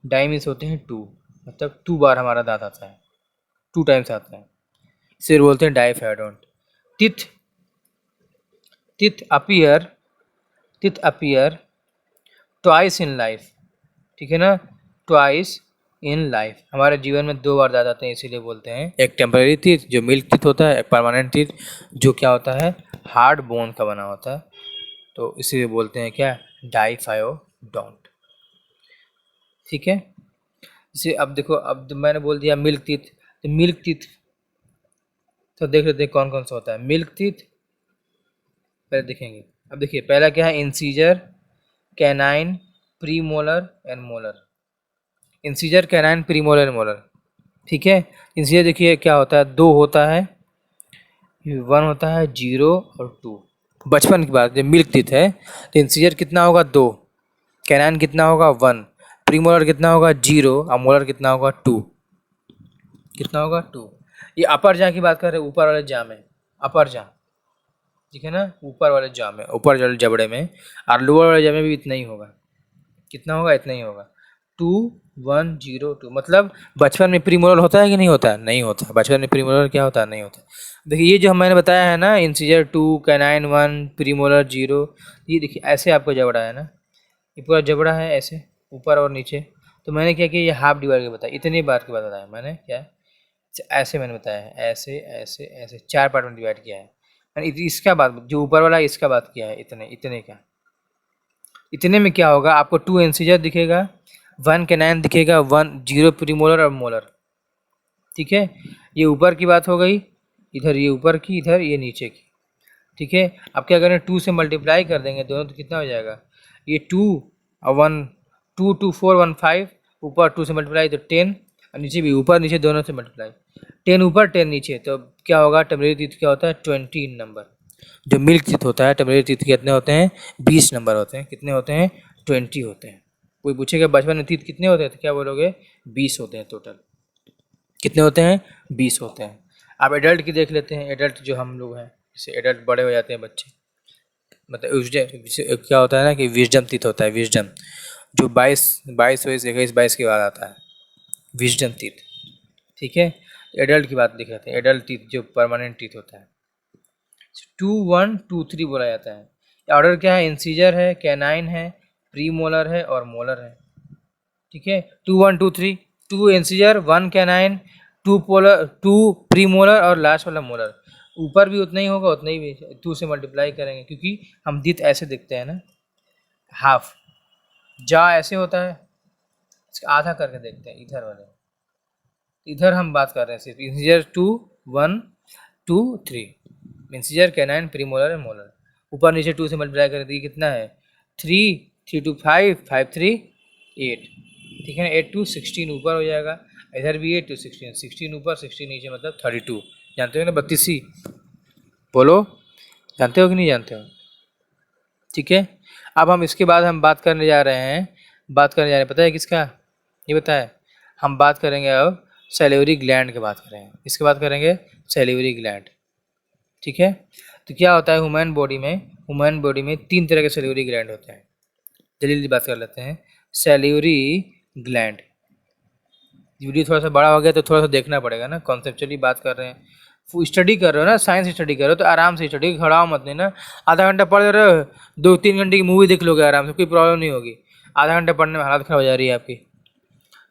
डाई मीन्स होते हैं 2, मतलब 2 बार हमारा दांत आता है, 2 टाइम्स आता है, इसे बोलते हैं diphyodont. Teeth teeth appear teeth appear twice in life, ठीक है ना, ट्वाइस इन लाइफ, हमारे जीवन में 2 बार दांत आते हैं, इसीलिए बोलते हैं, एक टेम्परेरी टीथ जो मिल्क टीथ होता है, एक परमानेंट टीथ जो क्या होता है, हार्ड बोन का बना होता है, तो इसीलिए बोलते हैं क्या, डाइफायोडोंट, ठीक है। जैसे अब देखो, अब मैंने बोल दिया मिल्क टीथ, तो मिल्क टीथ तो देख लेते हैं कौन कौन सा होता है। मिल्क टीथ पहले देखेंगे। अब देखिए पहला क्या है, incisor, canine, premolar and molar. Incisor, canine, premolar and molar, ठीक है। इंसीजर देखिए क्या होता है, 2 होता है, 1 होता है, 0 और 2। बचपन की बात, जब मिल्क टीथ है तो इंसीजर कितना होगा, 2, कैनाइन कितना होगा, 1, प्रीमोलर कितना होगा, 0, और मोलर कितना होगा, 2, कितना होगा, 2। ये अपर जाँ की बात कर रहे हैं, ऊपर वाले जाँ में, अपर जाँ, ठीक है ना, ऊपर वाले जाँ में, ऊपर वाले जबड़े में, और लोअर वाले जाँ में भी इतना ही होगा, कितना होगा, इतना ही होगा, 2 1 0 2। मतलब बचपन में प्रीमोलर होता है कि नहीं होता है, नहीं होता, बचपन में प्रीमोलर क्या होता है, नहीं होता। देखिए ये जो मैंने बताया है ना, इंसीजर 2, कैनाइन 1, प्रीमोलर 0, ये देखिए ऐसे आपका जबड़ा है ना, ये पूरा जबड़ा है ऐसे, ऊपर और नीचे। तो मैंने क्या किया, ये हाफ डिवाइड के बताया, इतनी बार के बाद बताया मैंने, क्या ऐसे मैंने बताया है, ऐसे ऐसे ऐसे 4 पार्ट में डिवाइड किया है मैंने। इसका बात, जो ऊपर वाला है इसका बात किया है, इतने इतने का। इतने में क्या होगा, आपको 2 इंसीजर दिखेगा, 1 कैनाइन दिखेगा, 1 0 प्रीमोलर और मोलर, ठीक है। ये ऊपर की बात हो गई, इधर ये ऊपर की, इधर ये नीचे की, ठीक है। अब क्या करें, 2 से मल्टीप्लाई कर देंगे दोनों, तो कितना हो जाएगा, ये 2 और 1, 2 2 4 1 5, ऊपर 2 से मल्टीप्लाई तो 10, और नीचे भी, ऊपर नीचे दोनों से मल्टीप्लाई, 10 ऊपर 10 नीचे, तो क्या होगा, टेम्परेरी टीथ क्या होता है, 20 इन नंबर। जो मिल्क टीथ होता है, टेम्परेरी टीथ कितने होते हैं, 20 नंबर होते हैं, कितने होते हैं, 20 होते हैं। कोई पूछेगा बचपन में टीथ कितने होते हैं, तो क्या बोलोगे, 20 होते हैं टोटल। कितने होते हैं, 20 होते हैं। अब एडल्ट की देख लेते हैं, एडल्ट जो हम लोग हैं, जैसे एडल्ट बड़े हो जाते हैं बच्चे, मतलब क्या होता है ना कि विजडम टीथ होता है, विजडम, जो 22 के बाद आता है, विजडम टीथ। ठीक है, एडल्ट की बात लिख रहे थे, एडल्ट टीथ जो परमानेंट टीथ होता है। 2, 1, 2, 3 बोला जाता है। ऑर्डर क्या है? इंसीजर है, कैनाइन है, प्री मोलर है और मोलर है। ठीक है, 2, 1, 2, 3, 2 incisor, 1 canine, 2 polar, 2 pre molar और लास्ट वाला मोलर। ऊपर भी उतना ही होगा, उतना ही 2 से मल्टीप्लाई करेंगे, क्योंकि हम दित ऐसे दिखते हैं ना, हाफ। जा ऐसे होता है, इसका आधा करके देखते हैं इधर वाले। इधर हम बात कर रहे हैं सिर्फ incisor 2, 1, 2, 3, incisor, canine, pre molar और मोलर। ऊपर नीचे 2 से मल्टीप्लाई कर दिए, कितना है? 3, 3 2 5, 5 3 8। ठीक है ना, 8 2 16 ऊपर हो जाएगा, इधर भी 8 2 16, 16 ऊपर 16 नीचे, मतलब 32। जानते हो ना 32? बोलो, जानते हो कि नहीं जानते हो? ठीक है, अब हम इसके बाद हम बात करने जा रहे हैं, पता है किसका? ये बताए, हम बात करेंगे अब सैलिवरी ग्लैंड की बात करेंगे। इसके बात करेंगे सैलिवरी ग्लैंड। ठीक है, तो क्या होता है ह्यूमन बॉडी में 3 तरह के सैलिवरी ग्लैंड होते हैं। जल्दी बात कर लेते हैं। सैलिवरी ग्लैंड, वीडियो थोड़ा सा बड़ा हो गया तो थोड़ा सा देखना पड़ेगा ना, कॉन्सेप्चुअली बात कर रहे हैं, स्टडी कर रहे हो ना, साइंस स्टडी कर रहे हो तो आराम से स्टडी, खड़ा हो मत लेना। आधा घंटा पढ़ रहे हो, 2-3 घंटे की मूवी देख लोगे आराम से, कोई प्रॉब्लम नहीं होगी। आधा घंटा पढ़ने में हालत खराब हो जा रही है आपकी।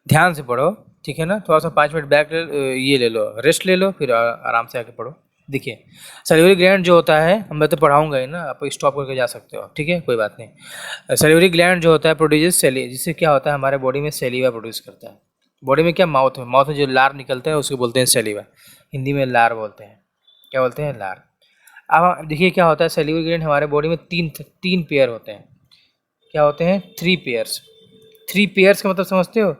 ध्यान से पढ़ो, ठीक है ना। थोड़ा सा 5 मिनट बैक ये ले लो, रेस्ट ले लो, फिर आराम से आके पढ़ो। देखिए, सैलिवरी ग्लैंड जो होता है, मैं तो पढ़ाऊंगा ही ना, आप स्टॉप करके जा सकते हो, ठीक है, कोई बात नहीं। सैलिवरी ग्लैंड जो होता है प्रोड्यूस सेली, जिससे क्या होता है हमारे बॉडी में सेलिवा प्रोड्यूस करता है। बॉडी में क्या, माउथ में जो लार निकलता है उसको बोलते हैं सेलिवा, हिंदी में लार बोलते हैं। क्या बोलते हैं? लार। अब देखिए क्या होता है, सैलिवरी ग्लैंड हमारे बॉडी में तीन पेयर होते हैं। क्या होते हैं? 3 पेयर्स। 3 पेयर्स का मतलब समझते हो?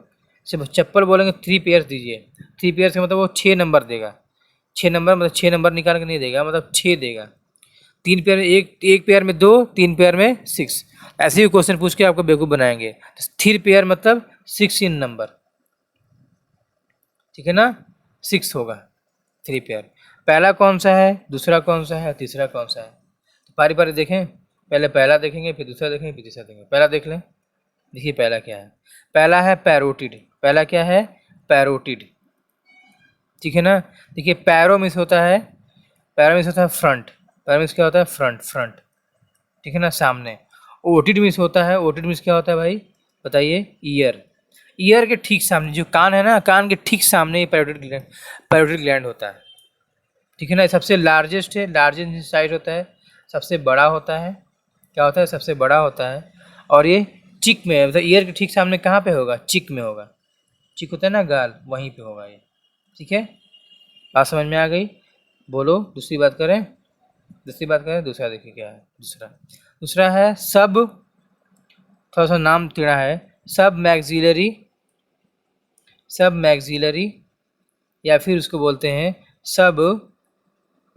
जब चप्पल बोलेंगे 3 पेयर्स दीजिए, 3 पेयर्स का मतलब वो 6 नंबर देगा। 6 नंबर मतलब 6 नंबर निकाल के नहीं देगा, मतलब 6 देगा। 3 पेयर में एक पेयर में 2, 3 पेयर में 6। ऐसे ही क्वेश्चन पूछ के आपको बेवकूफ़ बनाएंगे। 3 पेयर मतलब 6 इन नंबर, ठीक है ना, 6 होगा 3 पेयर। पहला कौन सा है, दूसरा कौन सा है, तीसरा कौन सा है? तो पारी पारी देखें, पहले पहला देखेंगे, फिर दूसरा देखेंगे, फिर तीसरा देखेंगे। पहला देख लें। देखिए पहला क्या है, पहला है पैरोटिड। पहला क्या है? पैरोटिड, ठीक है ना। देखिए पैरो मिस होता है, फ्रंट। पैरो मिस क्या होता है? फ्रंट, ठीक है ना, सामने। ओटिड मिस होता है, ओटिड मिस क्या होता है भाई बताइए? ईयर के ठीक सामने, जो कान है ना, कान के ठीक सामने ये पैरोटिड ग्लैंड होता है, ठीक है ना। सबसे लार्जेस्ट है, लार्जेस्ट साइज होता है, सबसे बड़ा होता है। क्या होता है? सबसे बड़ा होता है। और ये चिक में है, मतलब ईयर के ठीक सामने कहाँ पे होगा? चिक में होगा। चिक होता है ना गाल, वहीं पे होगा ये, ठीक है। बात समझ में आ गई? बोलो, दूसरी बात करें। दूसरा देखिए क्या है। दूसरा है सब, थोड़ा सा नाम टेढ़ा है, सब मैक्सिलरी, या फिर उसको बोलते हैं सब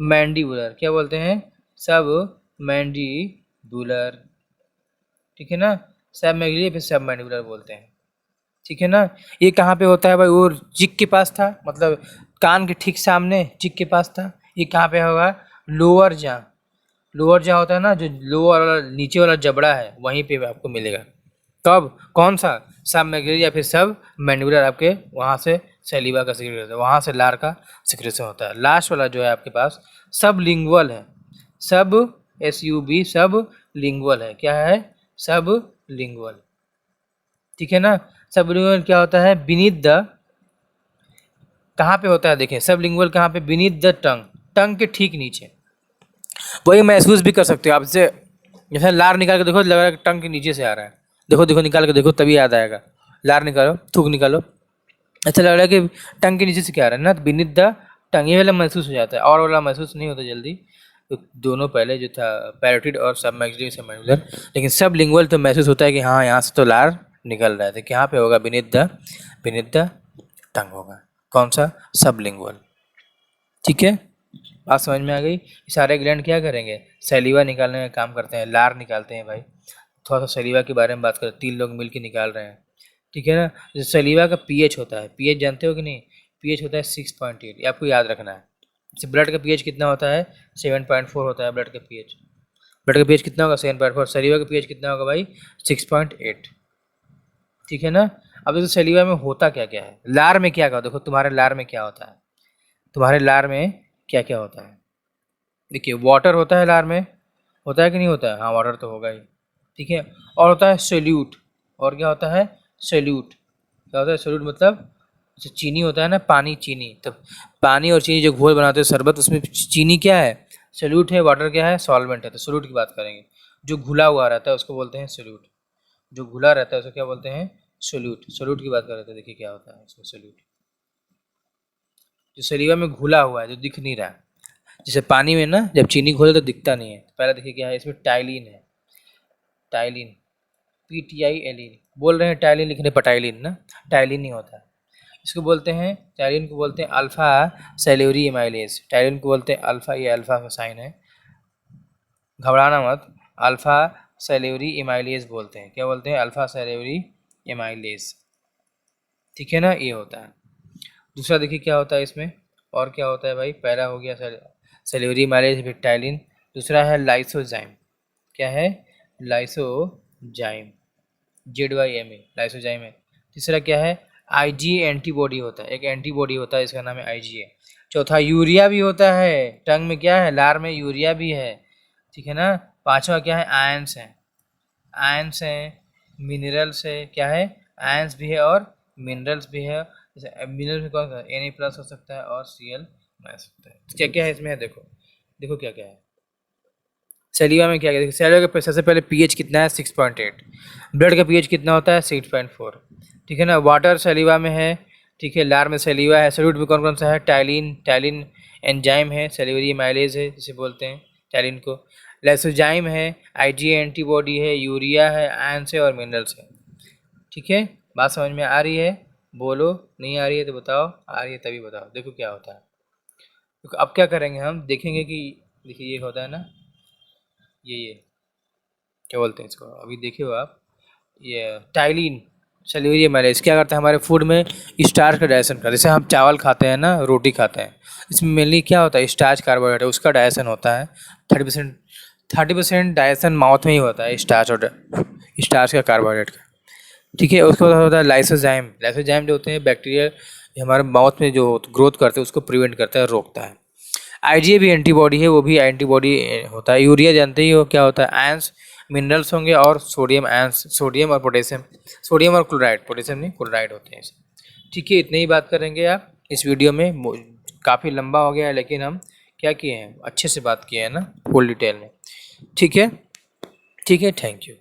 मैंडिबुलर। क्या बोलते हैं? सब मैंडिबुलर, ठीक है ना। सब मैक्सिलरी फिर सब मैंडिबुलर बोलते हैं, ठीक है ना। ये कहाँ पे होता है भाई? वो चिक के पास था, मतलब कान के ठीक सामने चिक के पास था। ये कहाँ पे होगा? लोअर जहाँ होता है ना, जो लोअर वाला नीचे वाला जबड़ा है, वहीं पे आपको मिलेगा। कब? कौन सा? सब मैग्नेरी या फिर सब मैंडिबुलर, आपके वहाँ से सैलिवा का सिक्रेशन होता है, वहाँ से लार का सिक्रेशन होता है। लास्ट वाला जो है आपके पास सब लिंगुअल है, सब SUB, सब लिंगुअल है। क्या है? सब लिंगुअल, ठीक है ना। सब लिंगुअल क्या होता है? बीनीथ द, कहाँ पे होता है देखें, सब लिंगुअल कहाँ पे? बीनीथ द टंग के ठीक नीचे। वही महसूस भी कर सकते हो आप, जैसे लार निकाल के देखो, लग रहा है टंग के नीचे से आ रहा है। देखो निकाल के देखो, तभी याद आएगा। लार निकालो, थूक निकालो, ऐसा लग रहा है कि टंग के नीचे से क्या आ रहा है ना, बीनीथ द टंग, ये वाला महसूस हो जाता है, और वाला महसूस नहीं होता जल्दी। तो दोनों पहले जो था पैरोटिड और सब मैक्सिलरी सब मैंडिबुलर, लेकिन सब लिंगुअल तो महसूस होता है कि हाँ यहाँ से तो लार निकल रहा है। तो कहाँ पे होगा? बीनीथ द टंग होगा। कौन सा? सब लिंगुअल, ठीक है। बात समझ में आ गई? सारे ग्लैंड क्या करेंगे? सैलिवा निकालने में काम करते हैं, लार निकालते हैं भाई। थोड़ा सा सैलिवा के बारे में बात करें, 3 लोग मिलकर निकाल रहे हैं, ठीक है ना। जो सैलिवा का pH होता है, pH जानते हो कि नहीं? pH होता है 6.8, ये आपको याद रखना है। जैसे ब्लड का pH कितना होता है? 7.4 होता है ब्लड का pH। ब्लड का pH कितना होगा? 7.4। सैलिवा का pH कितना होगा भाई? 6.8, ठीक है ना। अब देखो सलीवा में होता क्या क्या है, लार में क्या क्या, देखो तुम्हारे लार में क्या होता है, तुम्हारे लार में क्या क्या होता है। देखिए वाटर होता है लार में, होता है कि नहीं होता है, हाँ वाटर तो होगा ही, ठीक है। और होता है सोल्यूट, और क्या होता है सोल्यूट, क्या होता है सोल्यूट मतलब जैसे चीनी होता है ना, पानी चीनी, तो पानी और चीनी जो घोल बनाते हैं शरबत, उसमें चीनी क्या है सोल्यूट है, वाटर क्या है सॉल्वेंट है। तो सोल्यूट की बात करेंगे, जो घुला हुआ रहता है उसको बोलते हैं सोल्यूट, जो घुला रहता है उसको क्या बोलते हैं सोल्यूट। सोल्यूट की बात कर रहे थे, देखिए क्या होता है इसमें सोल्यूट, जो सलीवा में घुला हुआ है जो दिख नहीं रहा, जैसे पानी में ना जब चीनी घोले तो दिखता नहीं है। पहले देखिए क्या है इसमें, टाइलिन है, टाइलिन, PTILE बोल रहे हैं, टाइलिन लिख रहे पटाइलिन ना, टाइलिन नहीं होता है। इसको बोलते हैं, टाइलिन को बोलते हैं अल्फा सेल्यूरी एमाइलेज, टाइलिन को बोलते हैं अल्फा, ये अल्फा का साइन है, घबराना मत, अल्फा सेल्यूरी एमाइलेज बोलते हैं, क्या बोलते हैं अल्फा सेल्यूरी एमाइलेज, ठीक है ना, ये होता है। दूसरा देखिए क्या होता है इसमें, और क्या होता है भाई, पहला हो गया सेल्यूरी एमाइलेज फिर टाइलिन, दूसरा है लाइसोजाइम, क्या है लाइसोजाइम, ZYMA लाइसोजाइम है। तीसरा क्या है IgA एंटीबॉडी होता है, एक एंटीबॉडी होता है इसका नाम है IgA। चौथा यूरिया भी होता है, टंग में क्या है लार में यूरिया भी है, ठीक है ना। पांचवा क्या है आयंस है, आयंस है, मिनरल्स है, क्या है आयंस भी है और मिनरल्स भी है। जैसे मिनरल्स में कौन सा Na+ हो सकता है और Cl- हो सकता है। क्या क्या है इसमें, देखो देखो क्या क्या है सलीवा में, क्या क्या देखो सलीवा का सबसे पहले pH कितना है 6.8, ब्लड का pH कितना होता है 6.4, ठीक है ना। वाटर सलीवा में है, ठीक है, लार में सलीवा है, सॉल्यूट में कौन कौन सा है टाइलिन, टाइलिन एंजाइम है, सेल्यूलरी एमाइलेज है जिसे बोलते हैं टाइलिन को, लाइसोजाइम है, IgA एंटीबॉडी है, यूरिया है, आयंस है और मिनरल्स है, ठीक है। बात समझ में आ रही है, बोलो, नहीं आ रही है तो बताओ, आ रही है तभी बताओ। देखो क्या होता है, तो अब क्या करेंगे हम देखेंगे कि, देखिए ये होता है ना, ये क्या बोलते हैं इसको, अभी देखिए हो आप, ये टाइलिन सेल्यूलर मैलेज क्या करता है हमारे फूड में स्टार्च का डाइजेशन करता है। जैसे हम चावल खाते हैं ना, रोटी खाते हैं, इसमें मेनली क्या होता है स्टार्च कार्बोहाइड्रेट है, उसका डाइजेशन होता है 30%, 30% डाइजेशन माउथ में ही होता है स्टार्च और स्टार्च का कार्बोहाइड्रेट का, ठीक है। उसके बाद होता है लाइसोजाइम, लाइसोजाइम जो होते हैं बैक्टीरिया हमारे माउथ में जो ग्रोथ करते हैं उसको प्रिवेंट करता है, रोकता है। IgA भी एंटीबॉडी है, वो भी एंटीबॉडी होता है। यूरिया जानते ही हो क्या होता है आयंस, मिनरल्स होंगे और सोडियम आयंस, सोडियम और पोटेशियम, सोडियम और क्लोराइड, पोटेशियम नहीं क्लोराइड होते हैं, ठीक है। इतने ही बात करेंगे आप इस वीडियो में, काफ़ी लंबा हो गया है लेकिन हम क्या किए हैं अच्छे से बात किए हैं ना फुल डिटेल में, ठीक है, ठीक है, थैंक यू।